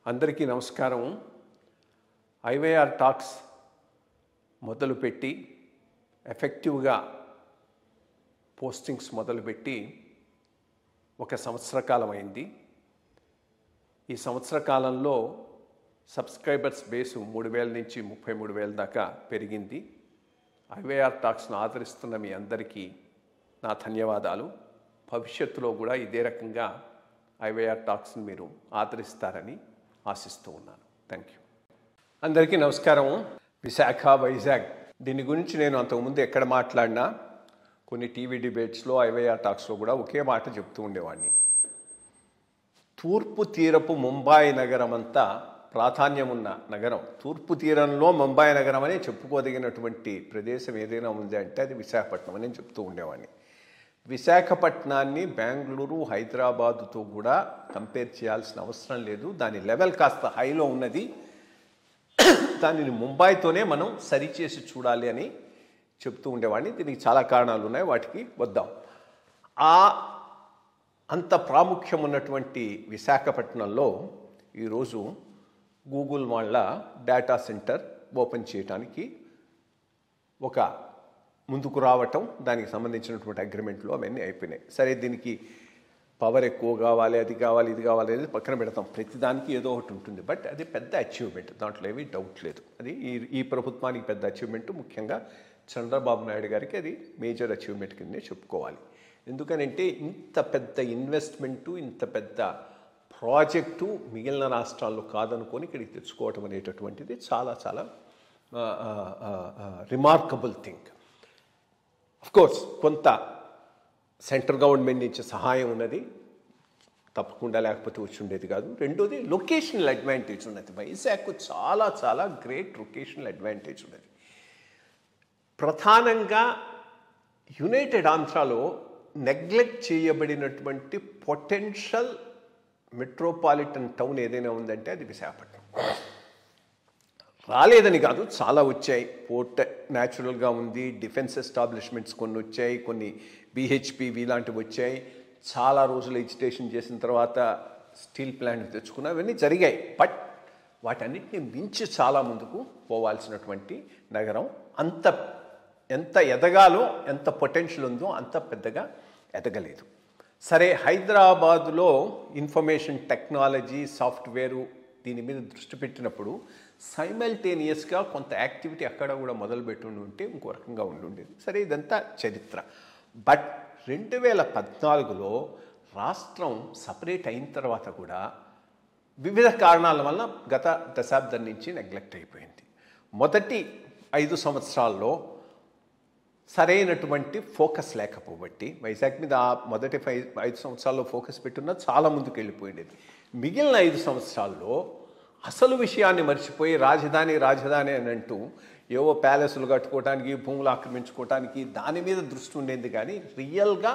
అందరికీ నమస్కారం. IYR talks మొదలుపెట్టి ఎఫెక్టివ్గా పోస్టింగ్స్ మొదలుపెట్టి ఒక సంవత్సర కాలం అయింది. ఈ సంవత్సర కాలంలో సబ్స్క్రైబర్స్ బేసు 3,000 నుంచి 33,000 దాకా పెరిగింది. ఐవైఆర్ టాక్స్ను ఆదరిస్తున్న మీ అందరికీ నా ధన్యవాదాలు. భవిష్యత్తులో కూడా ఇదే రకంగా ఐవైఆర్ టాక్స్ని మీరు ఆదరిస్తారని ఆశిస్తూ ఉన్నాను. Thank you. అందరికీ నమస్కారం. విశాఖ, వైజాగ్ దీని గురించి నేను అంతకుముందు ఎక్కడ మాట్లాడినా కొన్ని టీవీ డిబేట్స్లో ఐవైఆర్ టాక్స్లో కూడా ఒకే మాట చెప్తూ ఉండేవాడిని. తూర్పు తీరపు ముంబాయి నగరం అంతా ప్రాధాన్యం ఉన్న నగరం. తూర్పు తీరంలో ముంబాయి నగరం అని చెప్పుకోదగినటువంటి ప్రదేశం ఏదైనా ఉంది అంటే అది విశాఖపట్నం అని చెప్తూ ఉండేవాడిని. విశాఖపట్నాన్ని బెంగళూరు, హైదరాబాదుతో కూడా కంపేర్ చేయాల్సిన అవసరం లేదు. దాని లెవెల్ కాస్త హైలో ఉన్నది. దానిని ముంబాయితోనే మనం సరిచేసి చూడాలి అని చెప్తూ ఉండేవాడిని. దీనికి చాలా కారణాలు ఉన్నాయి, వాటికి వద్దాం. అంత ప్రాముఖ్యం ఉన్నటువంటి విశాఖపట్నంలో ఈరోజు గూగుల్ వాళ్ళ డేటా సెంటర్ ఓపెన్ చేయడానికి ఒక ముందుకు రావటం, దానికి సంబంధించినటువంటి అగ్రిమెంట్లు అవన్నీ అయిపోయినాయి. సరే, దీనికి పవర్ ఎక్కువ కావాలి, అది కావాలి, ఇది కావాలి అనేది పక్కన పెడతాం. ప్రతిదానికి ఏదో ఒకటి ఉంటుంది. బట్ అది పెద్ద అచీవ్మెంట్, దాంట్లో ఏమీ డౌట్ లేదు. అది ఈ ప్రభుత్వానికి పెద్ద అచీవ్మెంట్. ముఖ్యంగా చంద్రబాబు నాయుడు గారికి అది మేజర్ అచీవ్మెంట్ కిందే చెప్పుకోవాలి. ఎందుకనంటే ఇంత పెద్ద ఇన్వెస్ట్మెంటు, ఇంత పెద్ద ప్రాజెక్టు మిగిలిన రాష్ట్రాల్లో కాదనుకొని ఇక్కడికి తెచ్చుకోవటం అనేటటువంటిది చాలా చాలా రిమార్కబుల్ థింగ్. అఫ్కోర్స్ కొంత సెంట్రల్ గవర్నమెంట్ నుంచి సహాయం ఉన్నది, తప్పకుండా లేకపోతే వచ్చి ఉండేది కాదు. రెండోది లొకేషనల్ అడ్వాంటేజ్ ఉన్నది. వైజాగ్ చాలా చాలా గ్రేట్ లొకేషనల్ అడ్వాంటేజ్ ఉన్నది. ప్రధానంగా యునైటెడ్ ఆంధ్రాలో నెగ్లెక్ట్ చేయబడినటువంటి పొటెన్షియల్ మెట్రోపాలిటన్ టౌన్ ఏదైనా ఉందంటే అది విశాఖపట్నం. రాలేదని కాదు, చాలా వచ్చాయి. పోర్ట్ న్యాచురల్గా ఉంది, డిఫెన్స్ ఎస్టాబ్లిష్మెంట్స్ కొన్ని వచ్చాయి, కొన్ని బిహెచ్పివి లాంటివి వచ్చాయి. చాలా రోజులు ఎజిటేషన్ చేసిన తర్వాత స్టీల్ ప్లాంట్ తెచ్చుకున్నా, అవన్నీ జరిగాయి. బట్ వాటన్నిటిని మించి చాలా ముందుకు పోవాల్సినటువంటి నగరం. ఎంత ఎదగాలో, ఎంత పొటెన్షియల్ ఉందో అంత పెద్దగా ఎదగలేదు. సరే, హైదరాబాదులో ఇన్ఫర్మేషన్ టెక్నాలజీ, సాఫ్ట్వేరు దీని మీద దృష్టి పెట్టినప్పుడు సైమల్టేనియస్గా కొంత యాక్టివిటీ అక్కడ కూడా మొదలుపెట్టి ఉంటే ఇంకో రకంగా ఉండుండేది. సరే, ఇదంతా చరిత్ర. బట్ 2014లో రాష్ట్రం సపరేట్ అయిన తర్వాత కూడా వివిధ కారణాల వల్ల గత దశాబ్దం నుంచి నెగ్లెక్ట్ అయిపోయింది. మొదటి 5 సంవత్సరాల్లో సరైనటువంటి ఫోకస్ లేకపోబట్టి వైజాగ్ మీద మొదటి 5 సంవత్సరాల్లో ఫోకస్ పెట్టున్నా చాలా ముందుకు వెళ్ళిపోయింది. మిగిలిన 5 సంవత్సరాల్లో అసలు విషయాన్ని మర్చిపోయి రాజధాని రాజధాని అని అంటూ ఏవో ప్యాలెస్లు కట్టుకోవడానికి, భూములు ఆక్రమించుకోవడానికి దాని మీద దృష్టి ఉండేది. కానీ రియల్గా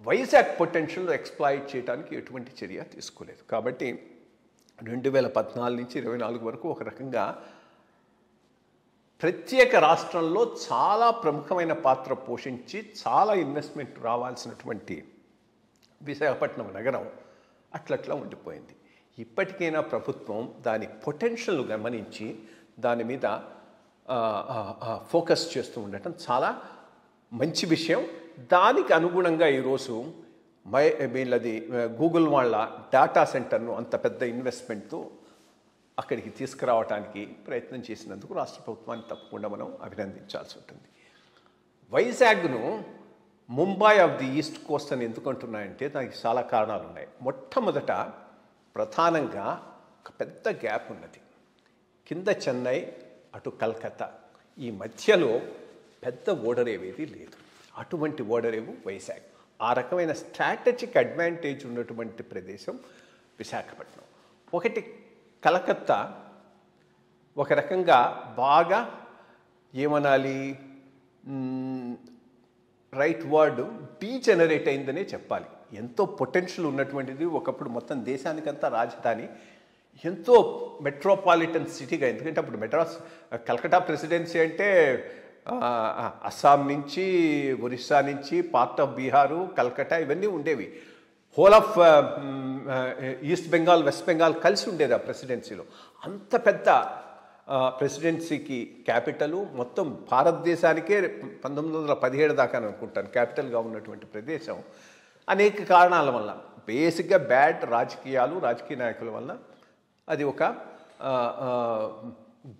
వైజాగ్ పొటెన్షియల్ ఎక్స్ప్లాయిట్ చేయడానికి ఎటువంటి చర్య తీసుకోలేదు. కాబట్టి 2014 నుంచి 2024 వరకు ఒక రకంగా ప్రత్యేక రాష్ట్రంలో చాలా ప్రముఖమైన పాత్ర పోషించి చాలా ఇన్వెస్ట్మెంట్ రావాల్సినటువంటి విశాఖపట్నం నగరం అట్లట్లా ఉండిపోయింది. ఇప్పటికైనా ప్రభుత్వం దాని పొటెన్షియల్ గమనించి దాని మీద ఫోకస్ చేస్తూ ఉండటం చాలా మంచి విషయం. దానికి అనుగుణంగా ఈరోజు వీళ్ళది గూగుల్ వాళ్ళ డేటా సెంటర్ను అంత పెద్ద ఇన్వెస్ట్మెంట్తో అక్కడికి తీసుకురావడానికి ప్రయత్నం చేసినందుకు రాష్ట్ర ప్రభుత్వాన్ని తప్పకుండా మనం అభినందించాల్సి ఉంటుంది. వైజాగ్ను Mumbai of the east coast అని ఎందుకంటున్నాయంటే దానికి చాలా కారణాలు ఉన్నాయి. మొట్టమొదట ప్రధానంగా ఒక పెద్ద గ్యాప్ ఉన్నది. కింద చెన్నై, అటు కలకత్తా, ఈ మధ్యలో పెద్ద ఓడరేవు ఏది లేదు. అటువంటి ఓడరేవు వైజాగ్. ఆ రకమైన స్ట్రాటజిక్ అడ్వాంటేజ్ ఉన్నటువంటి ప్రదేశం విశాఖపట్నం. ఒకటి కలకత్తా ఒక రకంగా బాగా ఏమనాలి, రైట్ వర్డ్, డీజనరేట్ అయిందనే చెప్పాలి. ఎంతో పొటెన్షియల్ ఉన్నటువంటిది. ఒకప్పుడు మొత్తం దేశానికంతా రాజధాని, ఎంతో మెట్రోపాలిటన్ సిటీగా. ఎందుకంటే అప్పుడు కలకత్తా ప్రెసిడెన్సీ అంటే అస్సాం నుంచి, ఒరిస్సా నుంచి, పార్ట్ ఆఫ్ బీహారు, కలకత్తా ఇవన్నీ ఉండేవి. Whole of east Bengal, west Bengal కలిసి ఉండేది ఆ ప్రెసిడెన్సీలో. అంత పెద్ద ప్రెసిడెన్సీకి క్యాపిటలు మొత్తం భారతదేశానికే 1917 దాకా అనుకుంటాను క్యాపిటల్గా ఉన్నటువంటి ప్రదేశం. అనేక కారణాల వల్ల, బేసిక్గా బ్యాడ్ రాజకీయ నాయకుల వల్ల అది ఒక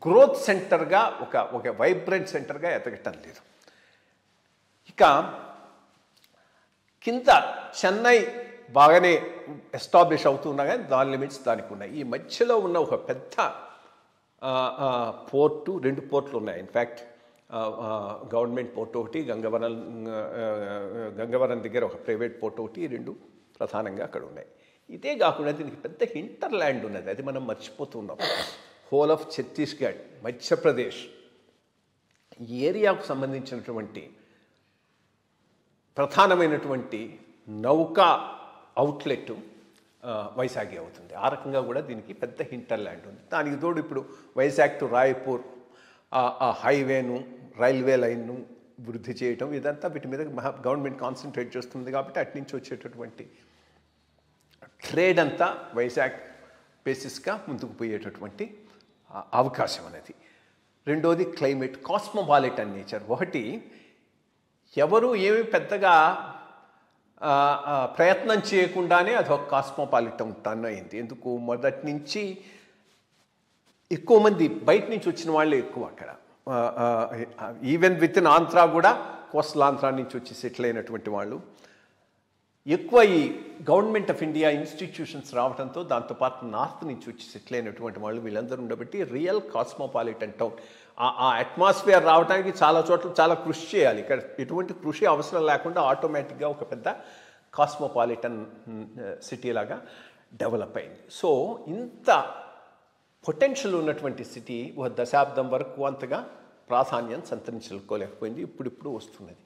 గ్రోత్ సెంటర్గా, ఒక వైబ్రెంట్ సెంటర్గా ఎదగటం లేదు. ఇక కింద చెన్నై బాగానే ఎస్టాబ్లిష్ అవుతున్నా కానీ దాని లిమిట్స్ దానికి ఉన్నాయి. ఈ మధ్యలో ఉన్న ఒక పెద్ద పోర్టు, 2 పోర్టులు ఉన్నాయి. ఇన్ఫ్యాక్ట్ గవర్నమెంట్ పోర్ట్ ఒకటి, గంగవరం దగ్గర ఒక ప్రైవేట్ పోర్ట్ ఒకటి, 2 ప్రధానంగా అక్కడ ఉన్నాయి. ఇదే కాకుండా దీనికి పెద్ద హింటర్ల్యాండ్ ఉన్నది, అది మనం మర్చిపోతున్నాం. హోల్ ఆఫ్ ఛత్తీస్గఢ్, మధ్యప్రదేశ్ ఈ ఏరియాకు సంబంధించినటువంటి ప్రధానమైనటువంటి నౌకా అవుట్లెట్ వైజాగ్ అవుతుంది. ఆ రకంగా కూడా దీనికి పెద్ద హింటర్ల్యాండ్ ఉంది. దానికి తోడు ఇప్పుడు వైజాగ్ టు రాయ్పూర్ ఆ హైవేను, రైల్వే లైన్ను వృద్ధి చేయటం, ఇదంతా వీటి మీద గవర్నమెంట్ కాన్సన్ట్రేట్ చేస్తుంది. కాబట్టి అటు నుంచి వచ్చేటటువంటి ట్రేడ్ అంతా వైజాగ్ బేసిస్గా ముందుకు పోయేటటువంటి అవకాశం అనేది. రెండోది క్లైమేట్, కాస్మోపాలిటన్ నేచర్. ఒకటి, ఎవరు ఏమి పెద్దగా ప్రయత్నం చేయకుండానే అది ఒక కాస్మోపాలిటన్ టన్ అయింది. ఎందుకు? మొదటి నుంచి ఎక్కువ మంది బయట నుంచి వచ్చిన వాళ్ళే ఎక్కువ అక్కడ. ఈవెన్ విత్ ఇన్ ఆంధ్రా కూడా కోస్టల్ ఆంధ్రా నుంచి వచ్చి సెటిల్ అయినటువంటి వాళ్ళు ఎక్కువ. ఈ గవర్నమెంట్ ఆఫ్ ఇండియా ఇన్స్టిట్యూషన్స్ రావడంతో, దాంతోపాటు నార్త్ నుంచి వచ్చి సెటిల్ అయినటువంటి వాళ్ళు వీళ్ళందరూ ఉండబట్టి రియల్ కాస్మోపాలిటన్ టౌన్. ఆ అట్మాస్ఫియర్ రావడానికి చాలా చోట్ల చాలా కృషి చేయాలి. ఇక్కడ ఎటువంటి కృషి అవసరం లేకుండా ఆటోమేటిక్గా ఒక పెద్ద కాస్మోపాలిటన్ సిటీ లాగా డెవలప్ అయింది. సో ఇంత పొటెన్షియల్ ఉన్నటువంటి సిటీ ఒక దశాబ్దం వరకు అంతగా ప్రాధాన్యం సంతరించుకోలేకపోయింది. ఇప్పుడు వస్తున్నది.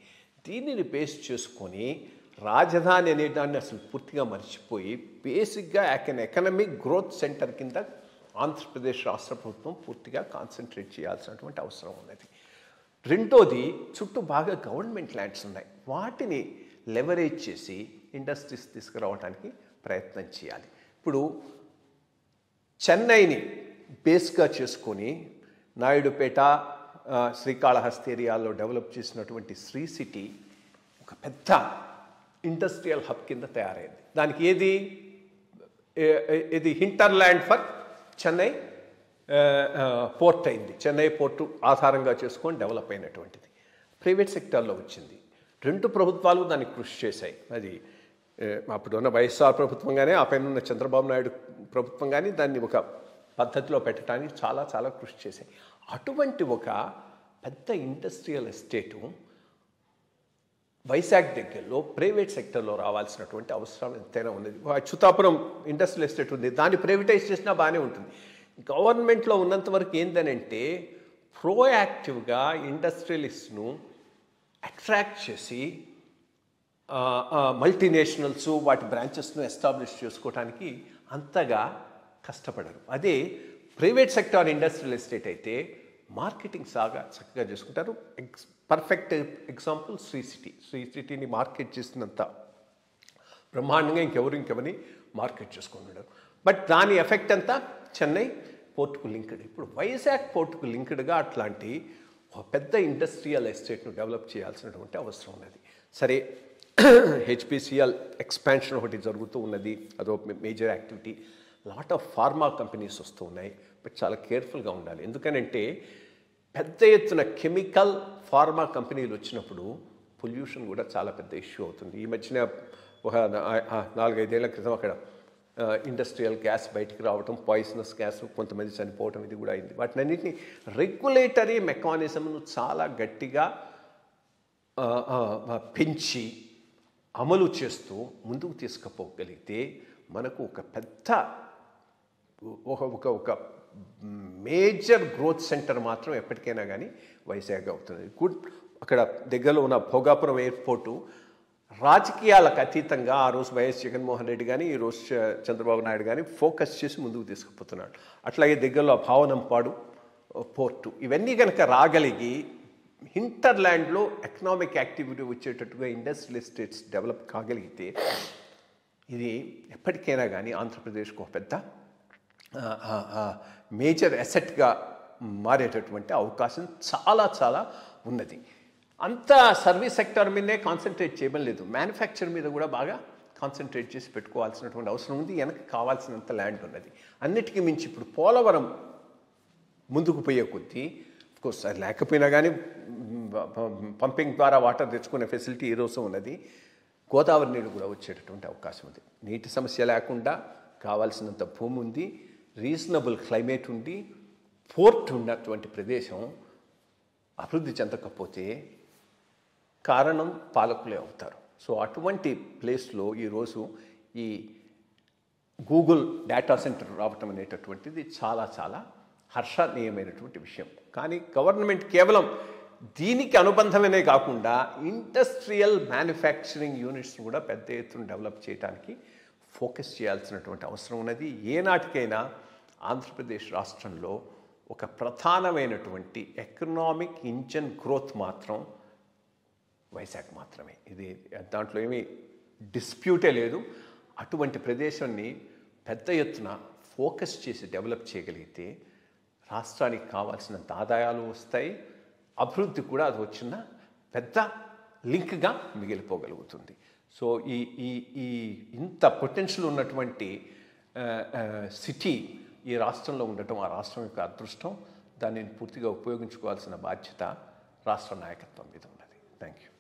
దీనిని బేస్ చేసుకొని రాజధాని అనే దాన్ని అసలు పూర్తిగా మర్చిపోయి బేసిక్గా ఎకనామిక్ గ్రోత్ సెంటర్ కింద ఆంధ్రప్రదేశ్ రాష్ట్ర ప్రభుత్వం పూర్తిగా కాన్సన్ట్రేట్ చేయాల్సినటువంటి అవసరం ఉన్నది. రెండోది, చుట్టూ బాగా గవర్నమెంట్ ల్యాండ్స్ ఉన్నాయి. వాటిని లెవరేజ్ చేసి ఇండస్ట్రీస్ తీసుకురావడానికి ప్రయత్నం చేయాలి. ఇప్పుడు చెన్నైని బేస్గా చేసుకొని నాయుడుపేట, శ్రీకాళహస్తి ఏరియాలో డెవలప్ చేసినటువంటి శ్రీ సిటీ ఒక పెద్ద ఇండస్ట్రియల్ హబ్ కింద తయారైంది. దానికి ఇది హింటర్ల్యాండ్ ఫర్ చెన్నై పోర్ట్ అయింది. చెన్నై పోర్టు ఆధారంగా చేసుకొని డెవలప్ అయినటువంటిది. ప్రైవేట్ సెక్టార్లో వచ్చింది. 2 ప్రభుత్వాలు దానికి కృషి చేశాయి. అది అప్పుడున్న వైఎస్ఆర్ ప్రభుత్వం కానీ, ఆ పైన ఉన్న చంద్రబాబు నాయుడు ప్రభుత్వం కానీ దాన్ని ఒక పద్ధతిలో పెట్టడానికి చాలా చాలా కృషి చేశాయి. అటువంటి ఒక పెద్ద ఇండస్ట్రియల్ ఎస్టేటు వైజాగ్ దగ్గరలో ప్రైవేట్ సెక్టర్లో రావాల్సినటువంటి అవసరం ఎంతైనా ఉన్నది. అచ్యుతాపురం ఇండస్ట్రియల్ ఎస్టేట్ ఉంది, దాన్ని ప్రైవేటైజ్ చేసినా బాగానే ఉంటుంది. గవర్నమెంట్లో ఉన్నంత వరకు ఏంటనంటే ప్రోయాక్టివ్గా ఇండస్ట్రియలిస్ట్ను అట్రాక్ట్ చేసి మల్టీనేషనల్స్ వాటి బ్రాంచెస్ను ఎస్టాబ్లిష్ చేసుకోవడానికి అంతగా కష్టపడరు. అదే ప్రైవేట్ సెక్టార్ ఇండస్ట్రియల్ ఎస్టేట్ అయితే మార్కెటింగ్ చక్కగా చేసుకుంటారు. పర్ఫెక్ట్ ఎగ్జాంపుల్ శ్రీ సిటీని మార్కెట్ చేసినంత బ్రహ్మాండంగా ఇంకెవరిని మార్కెట్ చేసుకున్నాడు. బట్ దాని ఎఫెక్ట్ అంతా చెన్నై పోర్టుకు లింక్డ్. ఇప్పుడు వైజాగ్ పోర్టుకు లింక్డ్గా అట్లాంటి ఒక పెద్ద ఇండస్ట్రియల్ ఎస్టేట్ను డెవలప్ చేయాల్సినటువంటి అవసరం ఉన్నది. సరే, హెచ్పిసిఎల్ ఎక్స్పాన్షన్ ఒకటి జరుగుతూ ఉన్నది, అదో major activity. Lot of pharma companies వస్తూ ఉన్నాయి. బట్ చాలా కేర్ఫుల్గా ఉండాలి. ఎందుకనంటే పెద్ద ఎత్తున కెమికల్ ఫార్మా కంపెనీలు వచ్చినప్పుడు పొల్యూషన్ కూడా చాలా పెద్ద ఇష్యూ అవుతుంది. ఈ మధ్యన ఒక 4-5 ఏళ్ల క్రితం అక్కడ ఇండస్ట్రియల్ గ్యాస్ బయటికి రావటం, పాయిజనస్ గ్యాస్, కొంతమంది చనిపోవటం, ఇది కూడా అయింది. వాటినన్నింటినీ రెగ్యులేటరీ మెకానిజంను చాలా గట్టిగా పెంచి అమలు చేస్తూ ముందుకు తీసుకుపోగలిగితే మనకు ఒక పెద్ద ఒక మేజర్ గ్రోత్ సెంటర్ మాత్రం ఎప్పటికైనా కానీ వైజాగ్ అవుతుంది. అక్కడ దగ్గరలో ఉన్న భోగాపురం ఎయిర్పోర్టు రాజకీయాలకు అతీతంగా ఆ రోజు వైఎస్ జగన్మోహన్ రెడ్డి కానీ, ఈ రోజు చంద్రబాబు నాయుడు కానీ ఫోకస్ చేసి ముందుకు తీసుకుపోతున్నాడు. అట్లాగే దగ్గరలో భావనంపాడు పోర్టు, ఇవన్నీ కనుక రాగలిగి హింటర్ల్యాండ్లో ఎకనామిక్ యాక్టివిటీ వచ్చేటట్టుగా ఇండస్ట్రియల్ ఎస్టేట్స్ డెవలప్ కాగలిగితే ఇది ఎప్పటికైనా కానీ ఆంధ్రప్రదేశ్కు ఒక పెద్ద మేజర్ అసెట్గా మారేటటువంటి అవకాశం చాలా చాలా ఉన్నది. అంతా సర్వీస్ సెక్టర్ మీదనే కాన్సన్ట్రేట్ చేయడం లేదు, మ్యానుఫ్యాక్చర్ మీద కూడా బాగా కాన్సన్ట్రేట్ చేసి పెట్టుకోవాల్సినటువంటి అవసరం ఉంది. వెనక కావాల్సినంత ల్యాండ్ ఉన్నది. అన్నిటికీ మించి ఇప్పుడు పోలవరం ముందుకు పోయే కొద్దీ కోర్స్ అది లేకపోయినా కానీ పంపింగ్ ద్వారా వాటర్ తెచ్చుకునే ఫెసిలిటీ ఈరోజు ఉన్నది. గోదావరి నీళ్ళు కూడా వచ్చేటటువంటి అవకాశం ఉంది. నీటి సమస్య లేకుండా కావాల్సినంత భూమి ఉంది, రీజనబుల్ క్లైమేట్ ఉండి, పోర్ట్ ఉన్నటువంటి ప్రదేశం అభివృద్ధి చెందకపోతే కారణం పాలకులే అవుతారు. సో అటువంటి ప్లేస్లో ఈరోజు ఈ గూగుల్ డేటా సెంటర్ రావటం అనేటటువంటిది చాలా చాలా హర్షణీయమైనటువంటి విషయం. కానీ గవర్నమెంట్ కేవలం దీనికి అనుబంధమనే కాకుండా ఇండస్ట్రియల్ మ్యానుఫ్యాక్చరింగ్ యూనిట్స్ని కూడా పెద్ద ఎత్తున డెవలప్ చేయడానికి ఫోకస్ చేయాల్సినటువంటి అవసరం ఉన్నది. ఏనాటికైనా ఆంధ్రప్రదేశ్ రాష్ట్రంలో ఒక ప్రధానమైనటువంటి ఎకనామిక్ ఇంజన్ గ్రోత్ మాత్రం వైజాగ్ మాత్రమే. ఇది దాంట్లో ఏమీ డిస్ప్యూటే లేదు. అటువంటి ప్రదేశాన్ని పెద్ద ఎత్తున ఫోకస్ చేసి డెవలప్ చేయగలిగితే రాష్ట్రానికి కావాల్సినంత ఆదాయాలు వస్తాయి, అభివృద్ధి కూడా అది వచ్చిన పెద్ద లింక్గా మిగిలిపోగలుగుతుంది. సో ఈ ఈ ఈ ఇంత పొటెన్షియల్ ఉన్నటువంటి సిటీ ఈ రాష్ట్రంలో ఉండటం ఆ రాష్ట్రం యొక్క అదృష్టం. దానిని పూర్తిగా ఉపయోగించుకోవాల్సిన బాధ్యత రాష్ట్ర నాయకత్వం మీద ఉన్నది. Thank you.